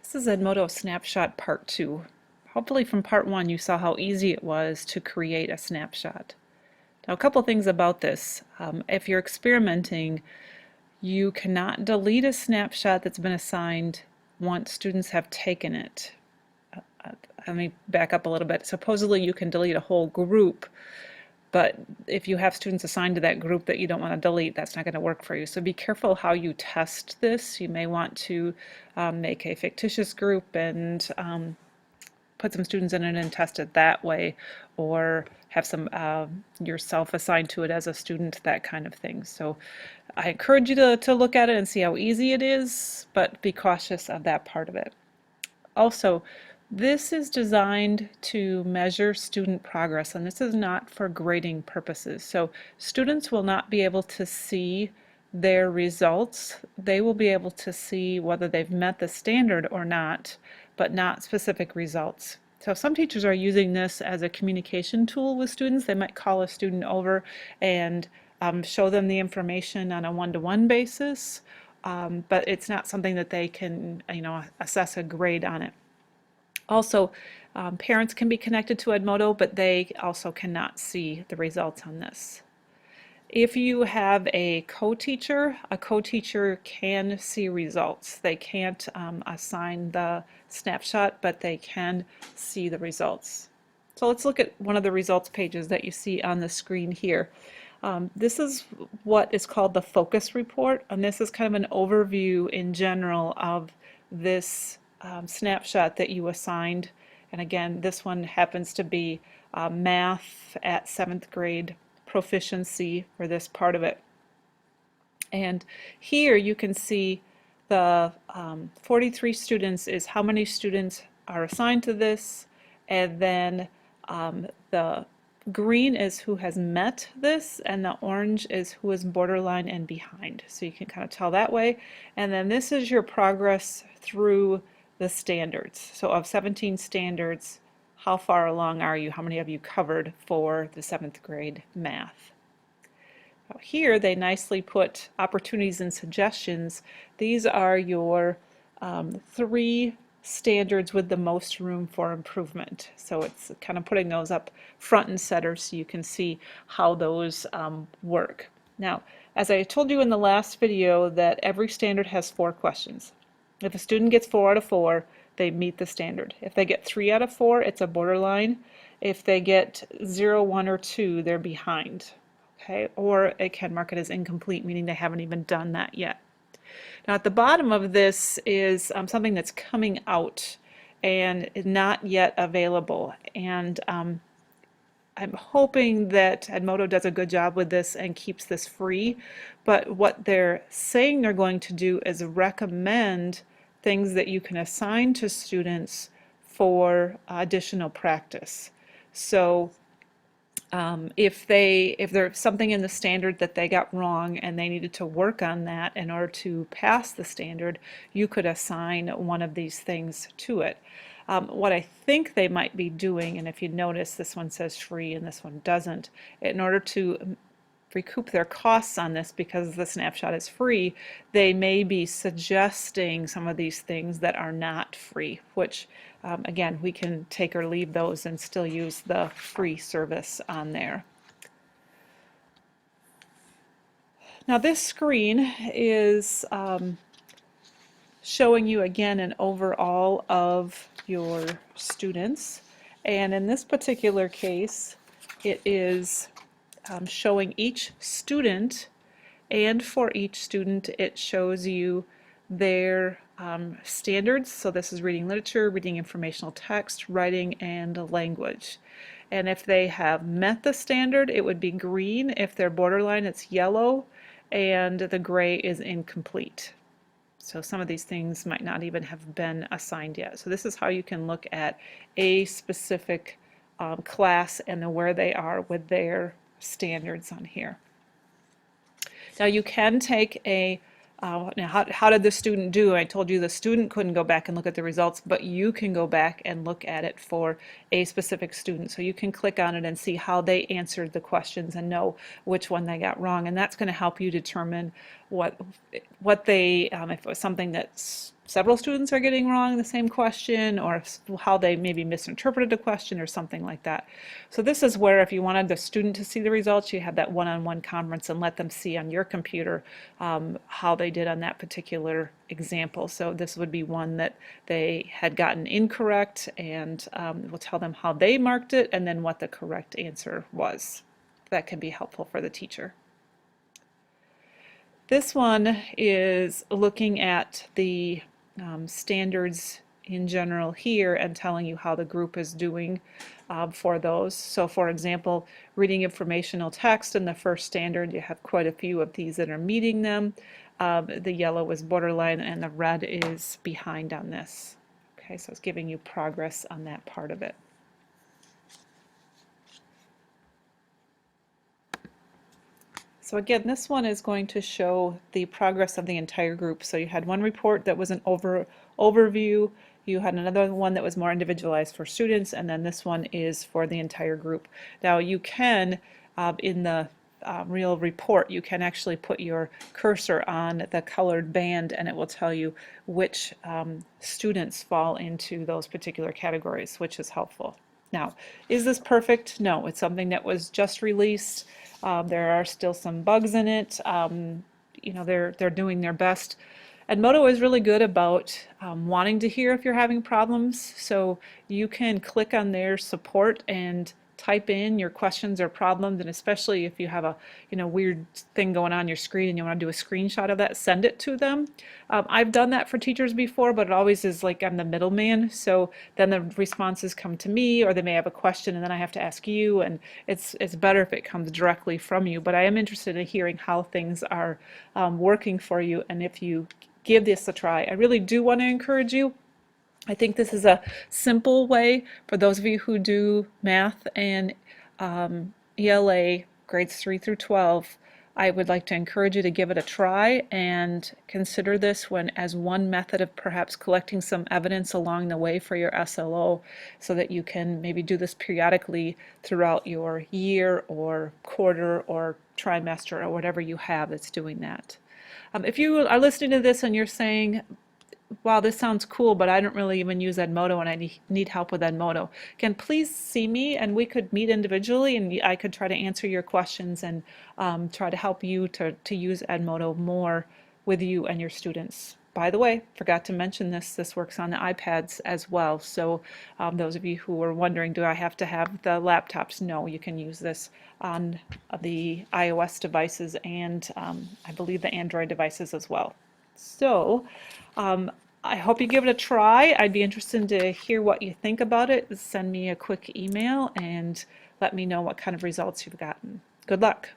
This is Edmodo Snapshot Part 2. Hopefully from Part 1 you saw how easy it was to create a snapshot. Now a couple things about this. If you're experimenting, you cannot delete a snapshot that's been assigned once students have taken it. Let me back up a little bit. Supposedly you can delete a whole group, but if you have students assigned to that group that you don't want to delete, that's not going to work for you. So be careful how you test this. You may want to make a fictitious group and put some students in it and test it that way, or have some yourself assigned to it as a student, that kind of thing. So I encourage you to look at it and see how easy it is, but be cautious of that part of it. Also, this is designed to measure student progress, and this is not for grading purposes. So students will not be able to see their results. They will be able to see whether they've met the standard or not, but not specific results. So some teachers are using this as a communication tool with students. They might call a student over and show them the information on a one-to-one basis, but it's not something that they can, assess a grade on it. Also, parents can be connected to Edmodo, but they also cannot see the results on this. If you have a co-teacher can see results. They can't assign the snapshot, but they can see the results. So let's look at one of the results pages that you see on the screen here. This is what is called the focus report, and this is kind of an overview in general of this snapshot that you assigned. And again, this one happens to be math at 7th grade proficiency for this part of it. And here you can see the 43 students is how many students are assigned to this, and then the green is who has met this, and the orange is who is borderline and behind. So you can kind of tell that way. And then this is your progress through the standards. So of 17 standards, how far along are you? How many have you covered for the 7th grade math? Now here they nicely put opportunities and suggestions. These are your 3 standards with the most room for improvement. So it's kind of putting those up front and center so you can see how those work. Now, as I told you in the last video, that every standard has 4 questions. If a student gets 4 out of 4, they meet the standard. If they get 3 out of 4, it's a borderline. If they get 0, 1, or 2, they're behind. Okay? Or it can mark it as incomplete, meaning they haven't even done that yet. Now at the bottom of this is something that's coming out and not yet available. And I'm hoping that Edmodo does a good job with this and keeps this free, but what they're saying they're going to do is recommend things that you can assign to students for additional practice. So if there's something in the standard that they got wrong and they needed to work on that in order to pass the standard, you could assign one of these things to it. What I think they might be doing, and if you notice this one says free and this one doesn't, in order to recoup their costs on this because the snapshot is free, they may be suggesting some of these things that are not free, which again, we can take or leave those and still use the free service on there. Now this screen is showing you again an overall of your students, and in this particular case it is showing each student, and for each student it shows you their standards. So this is reading literature, reading informational text, writing, and language. And if they have met the standard, it would be green. If they're borderline, it's yellow, and the gray is incomplete. So some of these things might not even have been assigned yet. So this is how you can look at a specific class and then where they are with their standards on here. Now you can take a now how did the student do? I told you the student couldn't go back and look at the results, but you can go back and look at it for a specific student. So you can click on it and see how they answered the questions and know which one they got wrong, and that's going to help you determine what they, if it was something that several students are getting wrong the same question, or how they maybe misinterpreted a question or something like that. So this is where if you wanted the student to see the results, you had that one-on-one conference and let them see on your computer how they did on that particular example. So this would be one that they had gotten incorrect, and we'll tell them how they marked it and then what the correct answer was. That can be helpful for the teacher. This one is looking at the standards in general here and telling you how the group is doing for those. So for example, reading informational text in the first standard, you have quite a few of these that are meeting them. The yellow is borderline and the red is behind on this. Okay, so it's giving you progress on that part of it. So again, this one is going to show the progress of the entire group. So you had one report that was an overview, you had another one that was more individualized for students, and then this one is for the entire group. Now you can, in the real report, you can actually put your cursor on the colored band and it will tell you which students fall into those particular categories, which is helpful. Now, is this perfect? No, it's something that was just released. There are still some bugs in it. You know, they're doing their best. Edmodo is really good about wanting to hear if you're having problems, so you can click on their support and type in your questions or problems, and especially if you have a weird thing going on your screen and you want to do a screenshot of that, send it to them. I've done that for teachers before, but it always is like I'm the middleman, so then the responses come to me, or they may have a question and then I have to ask you, and it's better if it comes directly from you. But I am interested in hearing how things are working for you, and if you give this a try. I really do want to encourage you. I think this is a simple way for those of you who do math and ELA grades 3 through 12. I would like to encourage you to give it a try and consider this as one method of perhaps collecting some evidence along the way for your SLO, so that you can maybe do this periodically throughout your year or quarter or trimester or whatever you have that's doing that. If you are listening to this and you're saying, wow, this sounds cool, but I don't really even use Edmodo and I need help with Edmodo, again, please see me and we could meet individually and I could try to answer your questions and try to help you to use Edmodo more with you and your students. By the way, forgot to mention this works on the iPads as well. So those of you who are wondering, do I have to have the laptops? No, you can use this on the iOS devices and I believe the Android devices as well. So I hope you give it a try. I'd be interested to hear what you think about it. Send me a quick email and let me know what kind of results you've gotten. Good luck.